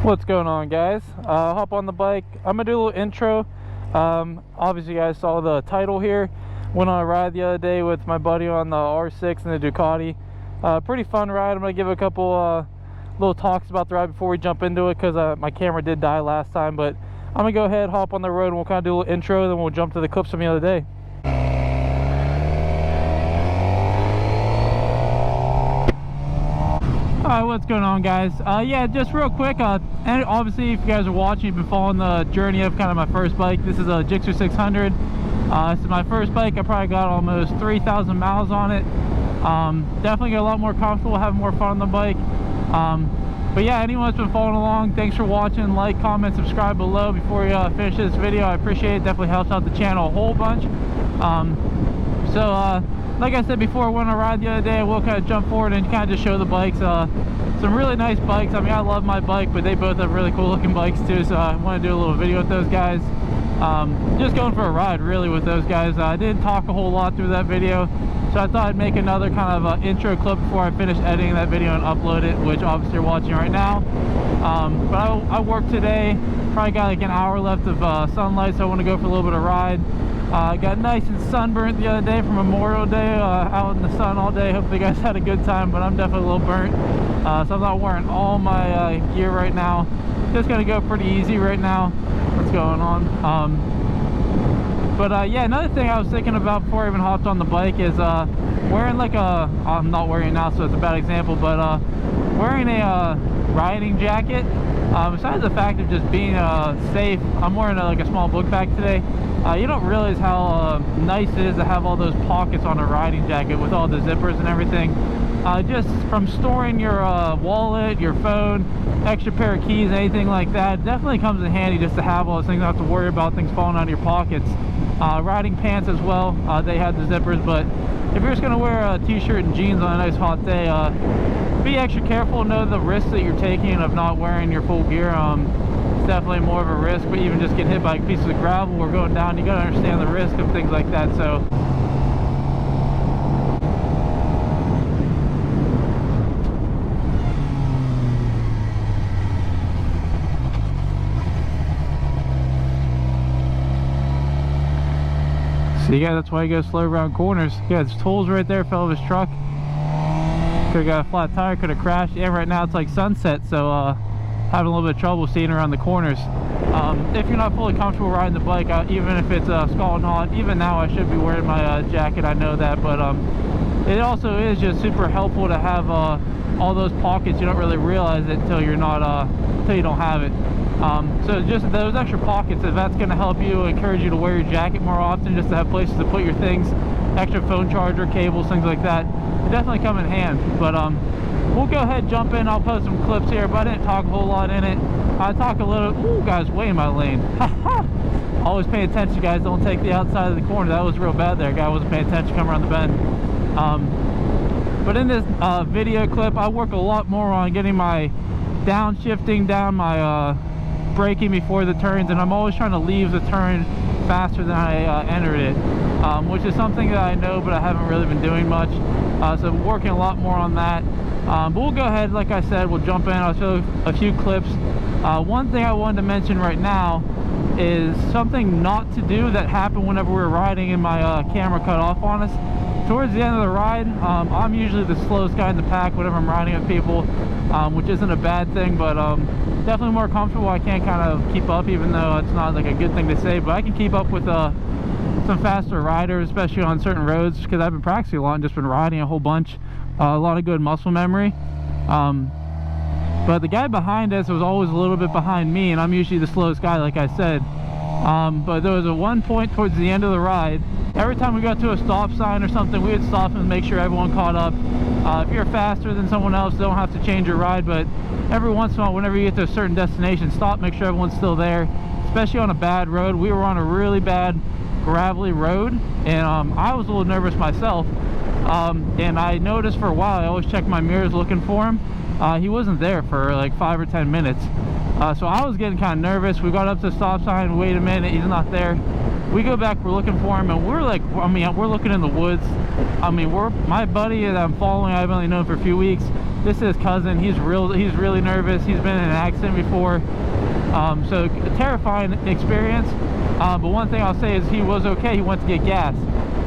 What's going on, guys? Hop on the bike. I'm gonna do a little intro. Obviously you guys saw the title here. Went on a ride the other day with my buddy on the R6 and the Ducati. Pretty fun ride. I'm gonna give a couple little talks about the ride before we jump into it, because my camera did die last time. But I'm gonna go ahead, hop on the road, and we'll kind of do a little intro, then we'll jump to the clips from the other day. Alright, what's going on, guys? Yeah, just real quick, and obviously if you guys are watching, you've been following the journey of kind of my first bike. This is a GSXR 600. This is my first bike. I probably got almost 3,000 miles on it. Definitely get a lot more comfortable, having more fun on the bike. But yeah, anyone that's been following along, thanks for watching. Like, comment, subscribe below before we finish this video. I appreciate it. Definitely helps out the channel a whole bunch. Like I said before, I went on a ride the other day. I will kind of jump forward and kind of just show the bikes. Some really nice bikes. I mean, I love my bike, but they both have really cool looking bikes too, so I want to do a little video with those guys. Just going for a ride really with those guys. I didn't talk a whole lot through that video, so I thought I'd make another kind of intro clip before I finish editing that video and upload it, which obviously you're watching right now. But I worked today. Probably got like an hour left of sunlight, so I want to go for a little bit of ride. Got nice and sunburnt the other day from Memorial Day, out in the sun all day. Hopefully you guys had a good time, but I'm definitely a little burnt. So I'm not wearing all my gear right now. Just gonna go pretty easy right now. What's going on? Yeah, another thing I was thinking about before I even hopped on the bike is wearing like a, I'm not wearing it now, so it's a bad example, but wearing a riding jacket. Besides the fact of just being safe, I'm wearing like a small book bag today. You don't realize how nice it is to have all those pockets on a riding jacket with all the zippers and everything. Just from storing your wallet, your phone, extra pair of keys, anything like that, definitely comes in handy just to have all those things. Not have to worry about things falling out of your pockets. Riding pants as well, they had the zippers, but if you're just going to wear a t-shirt and jeans on a nice hot day, be extra careful. Know the risks that you're taking of not wearing your full gear. It's definitely more of a risk, but even just getting hit by pieces of gravel or going down, you got to understand the risk of things like that. So see, yeah, that's why you go slow around corners. Yeah, there's tools right there, fell off his truck. Could've got a flat tire, could've crashed. Yeah, right now it's like sunset, so having a little bit of trouble seeing around the corners. If you're not fully comfortable riding the bike, even if it's scalding hot, even now I should be wearing my jacket, I know that, but it also is just super helpful to have all those pockets. You don't really realize it until you're not until you don't have it. So just those extra pockets, if that's going to help you, encourage you to wear your jacket more often, just to have places to put your things, extra phone charger, cables, things like that, it definitely come in hand. But we'll go ahead and jump in. I'll post some clips here, but I didn't talk a whole lot in it. I talk a little. Ooh, guys, way in my lane. Always pay attention, guys. Don't take the outside of the corner. That was real bad there. Guy wasn't paying attention coming around the bend. But in this video clip, I work a lot more on getting my downshifting down, my braking before the turns, and I'm always trying to leave the turn faster than I entered it, which is something that I know, but I haven't really been doing much. So I'm working a lot more on that. But we'll go ahead, like I said, we'll jump in. I'll show a few clips. One thing I wanted to mention right now is something not to do that happened whenever we were riding and my camera cut off on us. Towards the end of the ride, I'm usually the slowest guy in the pack whenever I'm riding with people, which isn't a bad thing, but definitely more comfortable. I can't kind of keep up, even though it's not like a good thing to say, but I can keep up with some faster riders, especially on certain roads, because I've been practicing a lot and just been riding a whole bunch. A lot of good muscle memory. But the guy behind us was always a little bit behind me, and I'm usually the slowest guy, like I said. But there was one point towards the end of the ride, every time we got to a stop sign or something, we would stop and make sure everyone caught up. If you're faster than someone else, you don't have to change your ride, but every once in a while, whenever you get to a certain destination, stop, make sure everyone's still there, especially on a bad road. We were on a really bad gravelly road, and I was a little nervous myself. And I noticed for a while, I always check my mirrors looking for him. He wasn't there for like 5 or 10 minutes. So I was getting kind of nervous. We got up to the stop sign, wait a minute, he's not there. we go back, we're looking for him, and we're like, I mean, we're looking in the woods. I mean, my buddy that I'm following, I've only known for a few weeks. This is his cousin. He's really nervous. He's been in an accident before. So a terrifying experience. But one thing I'll say is he was okay. He went to get gas.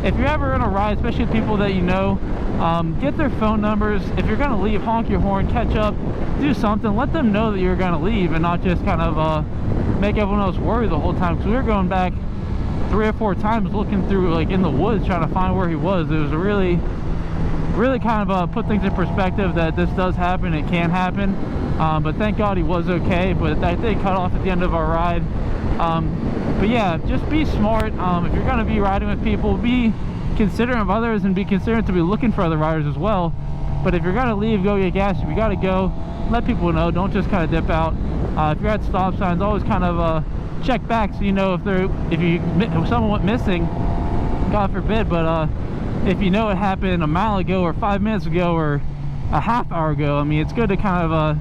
If you're ever in a ride, especially with people that you know, get their phone numbers. If you're going to leave, honk your horn, catch up, do something. Let them know that you're going to leave, and not just kind of make everyone else worry the whole time. Because we were going back 3 or 4 times looking through, like, in the woods, trying to find where he was. It was a really kind of put things in perspective that this does happen. It can happen. But thank God he was okay. But that did cut off at the end of our ride. But yeah, just be smart. If you're going to be riding with people, be considerate of others, and be considerate to be looking for other riders as well. But if you're going to leave, go get gas. If you got to go, let people know. Don't just kind of dip out. If you're at stop signs, always kind of check back, so you know if someone went missing, God forbid. But if you know it happened a mile ago or 5 minutes ago or a half hour ago, I mean, it's good to kind of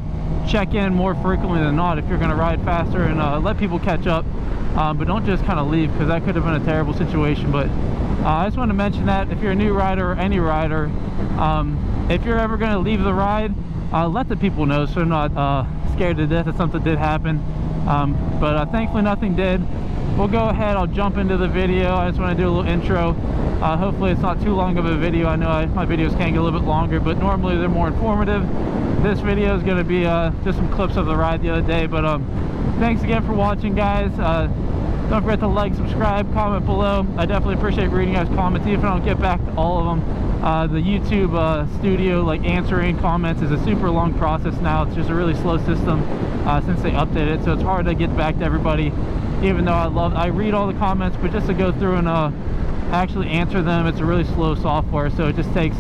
check in more frequently than not if you're going to ride faster, and let people catch up. But don't just kind of leave, because that could have been a terrible situation. But I just want to mention that if you're a new rider or any rider, if you're ever going to leave the ride, let the people know, so they're not scared to death if something did happen. But thankfully nothing did. We'll go ahead, I'll jump into the video. I just want to do a little intro. Hopefully it's not too long of a video. I know my videos can get a little bit longer, but normally they're more informative. This video is going to be just some clips of the ride the other day. But thanks again for watching, guys. Don't forget to like, subscribe, comment below. I definitely appreciate reading guys' comments, even if I don't get back to all of them. The YouTube studio, like, answering comments is a super long process now. It's just a really slow system since they updated it, so it's hard to get back to everybody. Even though I read all the comments, but just to go through and actually answer them, it's a really slow software, so it just takes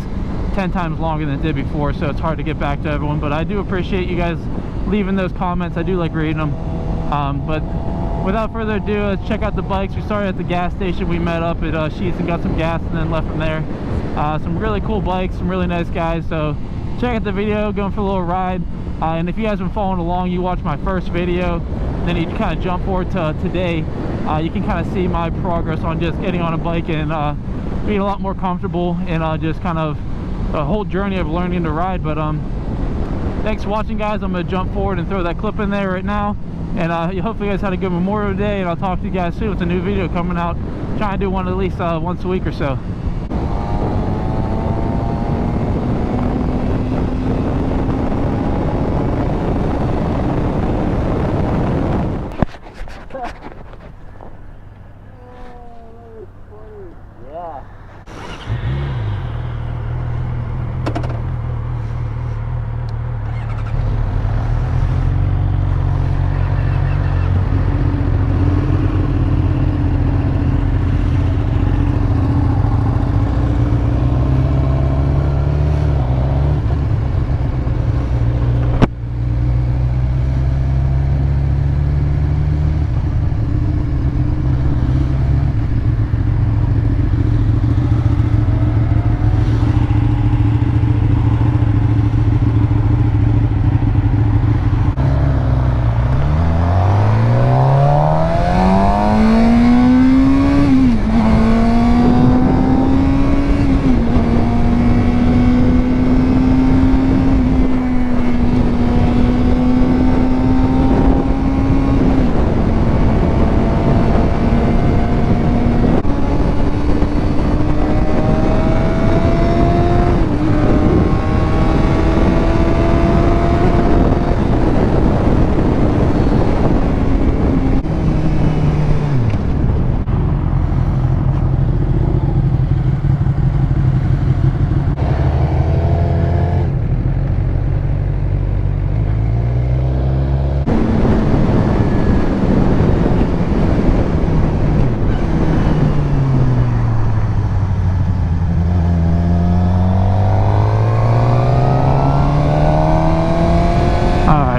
10 times longer than it did before, so it's hard to get back to everyone. But I do appreciate you guys leaving those comments. I do like reading them. But without further ado, let's check out the bikes. We started at the gas station. We met up at Sheets and got some gas, and then left from there. Some really cool bikes, some really nice guys. So check out the video, going for a little ride. And if you guys have been following along, you watched my first video, then you kind of jump forward to today. You can kind of see my progress on just getting on a bike and being a lot more comfortable, and just kind of a whole journey of learning to ride. But thanks for watching, guys. I'm going to jump forward and throw that clip in there right now. And hopefully you guys had a good Memorial Day, and I'll talk to you guys soon with a new video coming out. Trying to do one at least once a week or so.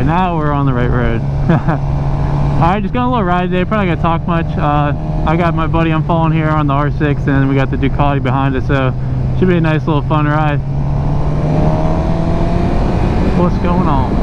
Now we're on the right road. Alright, just going a little ride today. Probably not gonna talk much. I got my buddy I'm following here on the R6, and we got the Ducati behind us, so should be a nice little fun ride. What's going on?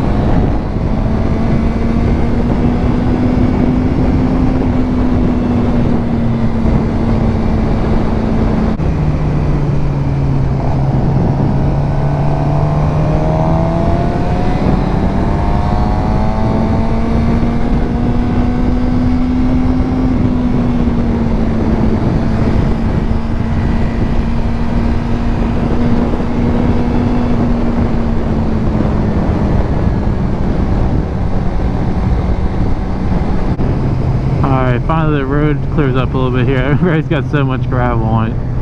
Alright, finally the road clears up a little bit here. Everybody's got so much gravel on it.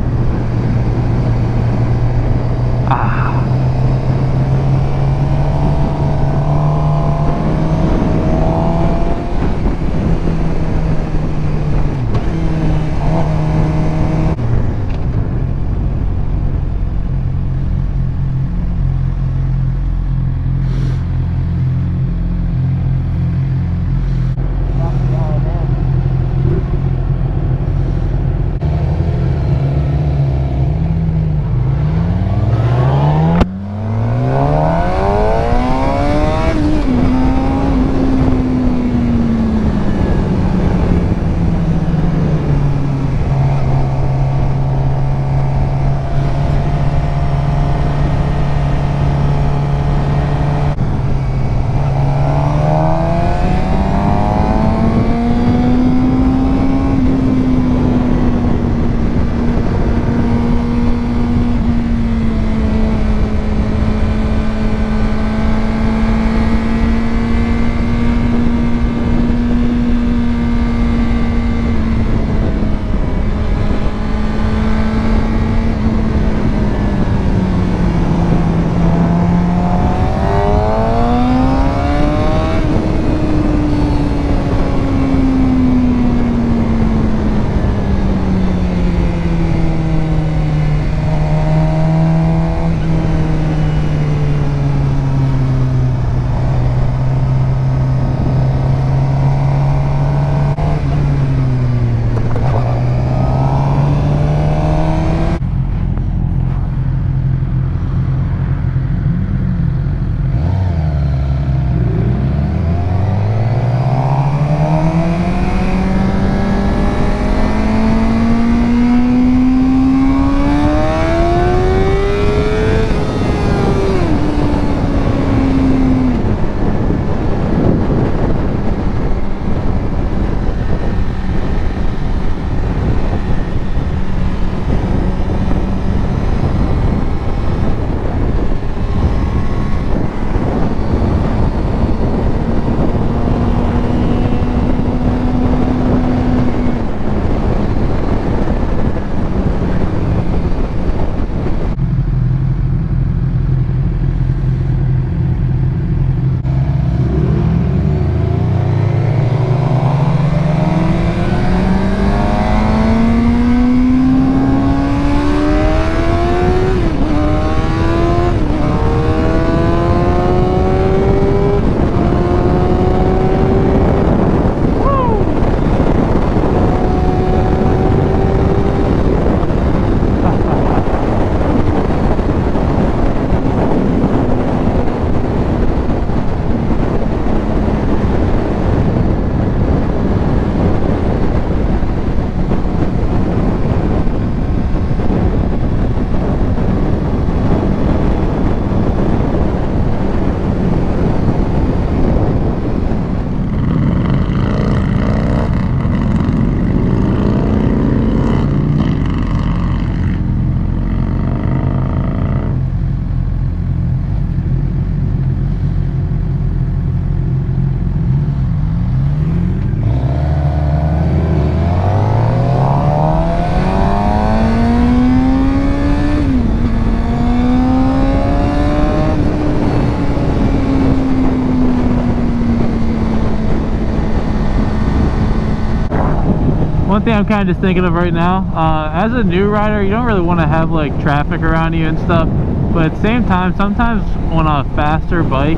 One thing I'm kind of just thinking of right now, as a new rider, you don't really want to have like traffic around you and stuff, but at the same time, sometimes on a faster bike,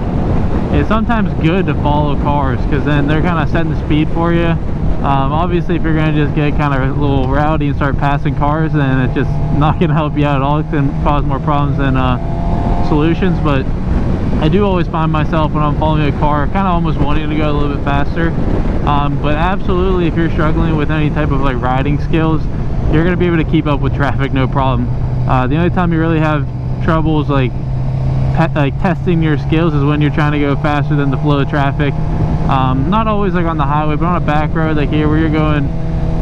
it's sometimes good to follow cars because then they're kind of setting the speed for you. Obviously, if you're going to just get kind of a little rowdy and start passing cars, then it's just not going to help you out at all. It can cause more problems than solutions. But I do always find myself when I'm following a car kind of almost wanting to go a little bit faster. But absolutely, if you're struggling with any type of like riding skills, you're going to be able to keep up with traffic no problem. The only time you really have troubles like testing your skills is when you're trying to go faster than the flow of traffic. Not always like on the highway, but on a back road like here where you're going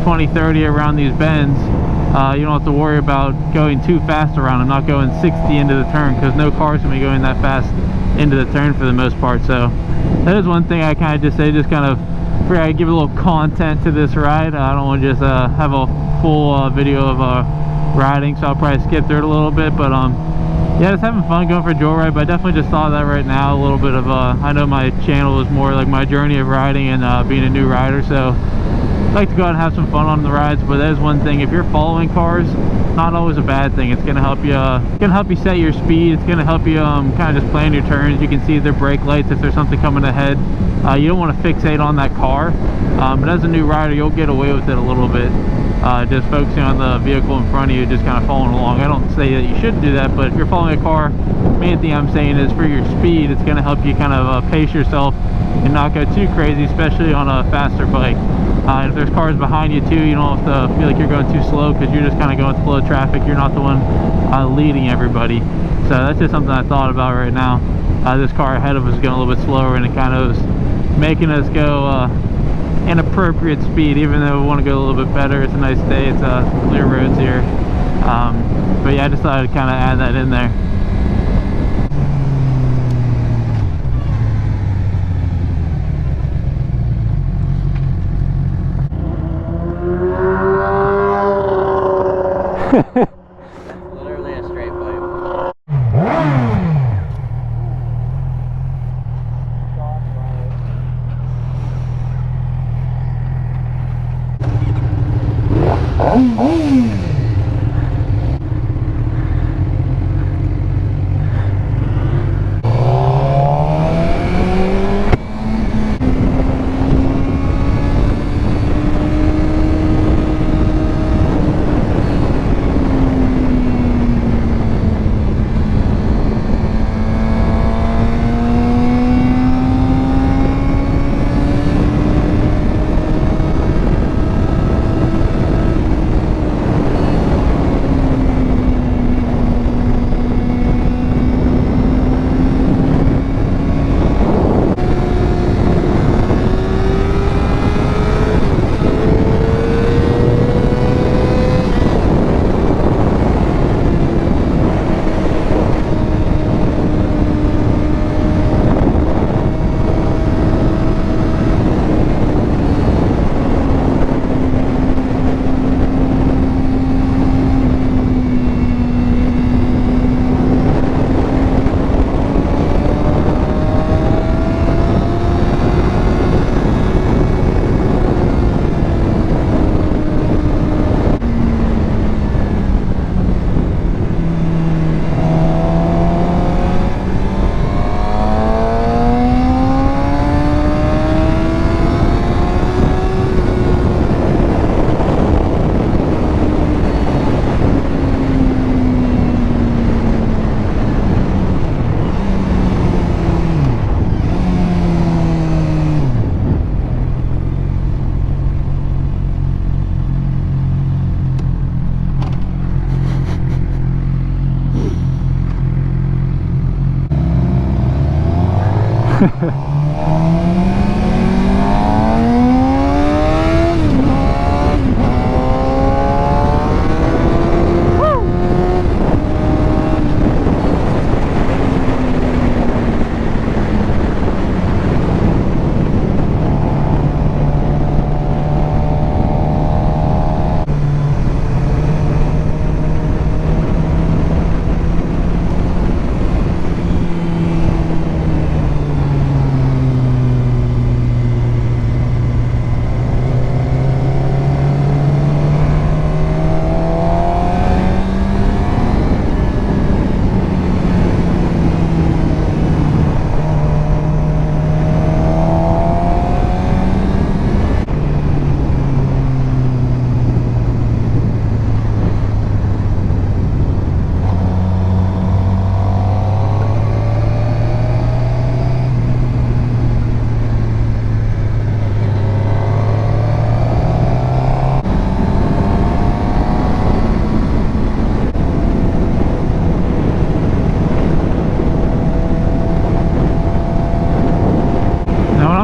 20-30 around these bends, you don't have to worry about going too fast around them, not going 60 into the turn, because no car's gonna be going that fast into the turn for the most part. So that is one thing I kind of just say, just kind of figured I'd give a little content to this ride. I don't want to just have a full video of riding, so I'll probably skip through it a little bit. But yeah, just having fun going for a joyride. But I definitely just thought of that right now, a little bit of I know my channel is more like my journey of riding and being a new rider, so I like to go out and have some fun on the rides. But that is one thing, if you're following cars, not always a bad thing. It's going to help you set your speed. It's going to help you kind of just plan your turns. You can see their brake lights if there's something coming ahead. You don't want to fixate on that car, but as a new rider, you'll get away with it a little bit, just focusing on the vehicle in front of you, just kind of following along. I don't say that you shouldn't do that, but if you're following a car, main thing I'm saying is for your speed, it's going to help you kind of pace yourself and not go too crazy, especially on a faster bike. If there's cars behind you too, you don't have to feel like you're going too slow, because you're just kind of going with the flow of traffic. You're not the one leading everybody. So that's just something I thought about right now. This car ahead of us is going a little bit slower, and it kind of is making us go an appropriate speed, even though we want to go a little bit better. It's a nice day. It's clear roads here. But yeah, I just thought I'd kind of add that in there. Literally a straight pipe.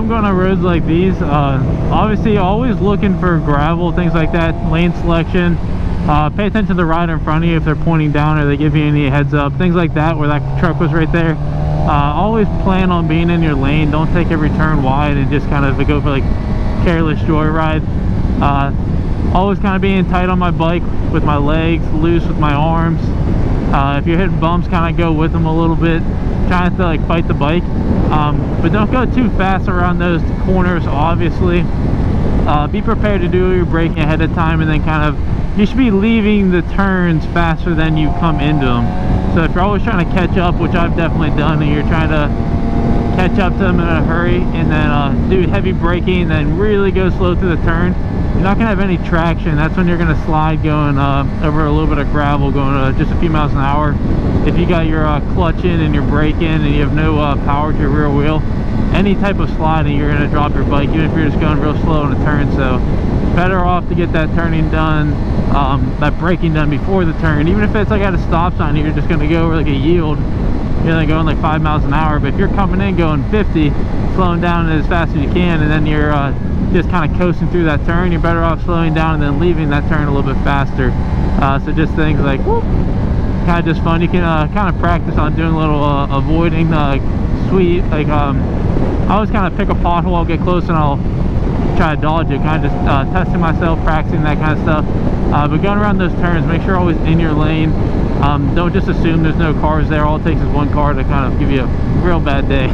going on roads like these, obviously always looking for gravel, things like that, lane selection. Pay attention to the rider in front of you if they're pointing down or they give you any heads up, things like that, where that truck was right there. Always plan on being in your lane. Don't take every turn wide and just kind of go for like careless joyride. Always kind of being tight on my bike with my legs, loose with my arms. If you're hitting bumps, kind of go with them a little bit, trying to like fight the bike. But don't go too fast around those corners, obviously. Be prepared to do your braking ahead of time, and then kind of, you should be leaving the turns faster than you come into them. So if you're always trying to catch up, which I've definitely done, and you're trying to catch up to them in a hurry and then do heavy braking and then really go slow through the turn, you're not going to have any traction. That's when you're going to slide going over a little bit of gravel, going just a few miles an hour. If you got your clutch in and your brake in and you have no power to your rear wheel, any type of sliding, you're going to drop your bike, even if you're just going real slow in a turn. So better off to get that turning done, that braking done before the turn. Even if it's like at a stop sign, you're just going to go over like a yield, you're like going like 5 miles an hour. But if you're coming in going 50, slowing down as fast as you can, and then you're just kind of coasting through that turn, you're better off slowing down and then leaving that turn a little bit faster. So just things like, whoop, kind of just fun. You can kind of practice on doing a little avoiding sweet, like I always kind of pick a pothole, I'll get close and I'll try to dodge it, kind of just testing myself, practicing that kind of stuff. But going around those turns, make sure you're always in your lane. Don't just assume there's no cars there. All it takes is one car to kind of give you a real bad day.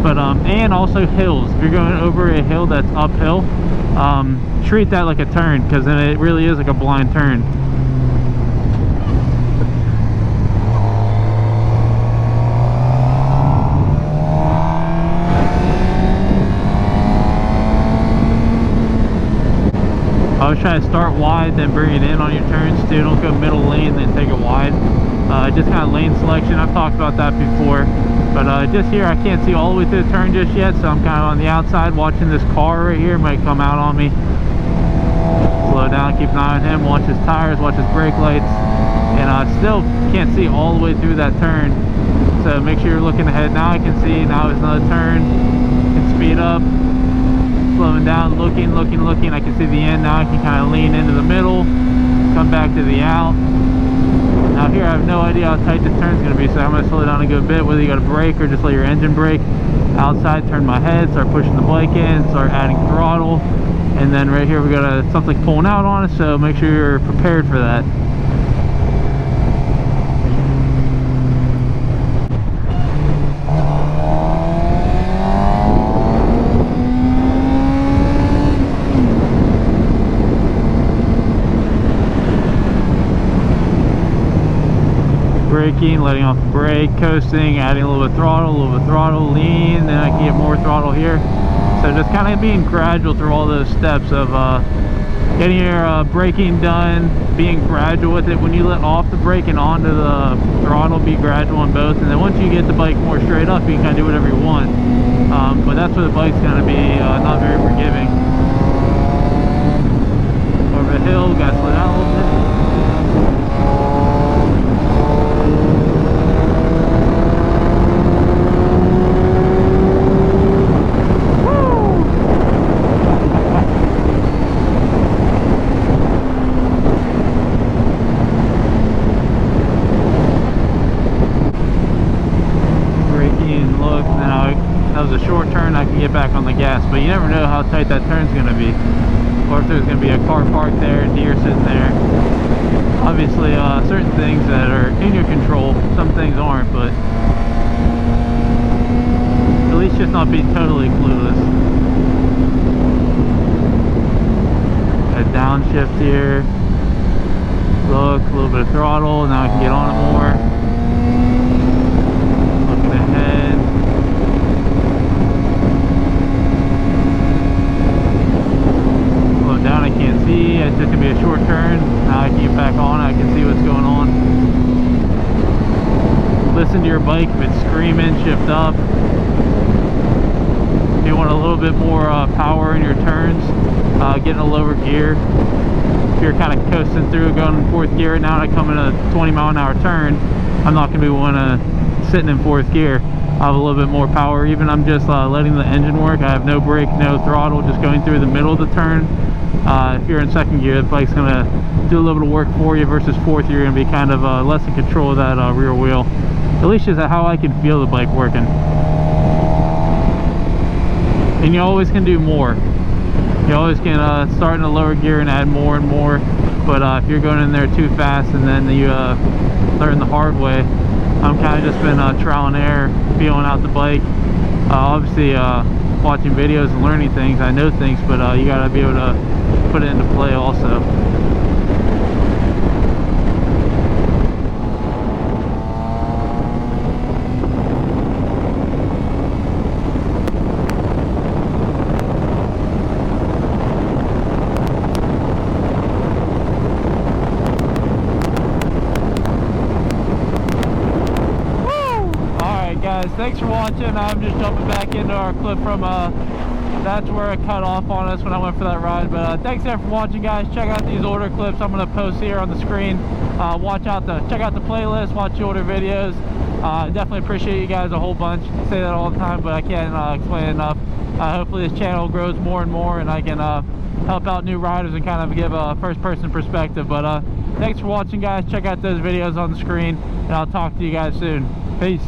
But and also hills. If you're going over a hill that's uphill, treat that like a turn, because then it really is like a blind turn. I always try to start wide, then bring it in on your turns too. Don't go middle lane, then take it wide. Just kind of lane selection. I've talked about that before. But just here, I can't see all the way through the turn just yet, so I'm kind of on the outside watching this car right here. It might come out on me. Slow down, keep an eye on him, watch his tires, watch his brake lights. And I still can't see all the way through that turn. So make sure you're looking ahead. Now I can see, now there's another turn. Can speed up. Slowing down, looking. I can see the end. Now I can kind of lean into the middle, come back to the out. Now here I have no idea how tight this turn's going to be, so I'm going to slow down a good bit, whether you got to brake or just let your engine brake. Outside, turn my head, start pushing the bike in, start adding throttle. And then right here we got something pulling out on us, so make sure you're prepared for that. Braking, letting off the brake, coasting, adding a little bit of throttle, lean, then I can get more throttle here. So just kind of being gradual through all those steps of getting your braking done, being gradual with it. When you let off the brake and onto the throttle, be gradual on both. And then once you get the bike more straight up, you can kind of do whatever you want. But that's where the bike's going to be not very forgiving. Over the hill, got to slow down a little bit. Short turn, I can get back on the gas, but you never know how tight that turn's going to be, or if there's going to be a car parked there, deer sitting there. Obviously certain things that are in your control, some things aren't, but at least just not be totally clueless. A downshift here, look, a little bit of throttle, now I can get on it more. Looking ahead. Down, I can't see. It's just gonna be a short turn. Now I can get back on. I can see what's going on. Listen to your bike. If it's screaming, shift up. If you want a little bit more power in your turns, get in a lower gear. If you're kind of coasting through, going in fourth gear, now I come in a 20-mile-an-hour turn, I'm not gonna be sitting in fourth gear. I have a little bit more power. Even I'm just letting the engine work. I have no brake, no throttle, just going through the middle of the turn. If you're in second gear, the bike's going to do a little bit of work for you, versus fourth, you're going to be kind of less in control of that rear wheel. At least is how I can feel the bike working. And you always can do more. You always can start in a lower gear and add more and more, but if you're going in there too fast and then you learn the hard way. I'm kind of just been trial and error, feeling out the bike. Obviously watching videos and learning things, I know things, but you gotta be able to put it into play also. Guys, thanks for watching. I'm just jumping back into our clip from that's where it cut off on us when I went for that ride. But thanks again for watching, guys. Check out these older clips I'm going to post here on the screen. Check out the playlist, watch the older videos. Definitely appreciate you guys a whole bunch. I say that all the time, but I can't explain it enough. Hopefully this channel grows more and more, and I can help out new riders and kind of give a first-person perspective. But thanks for watching, guys. Check out those videos on the screen, and I'll talk to you guys soon. Peace.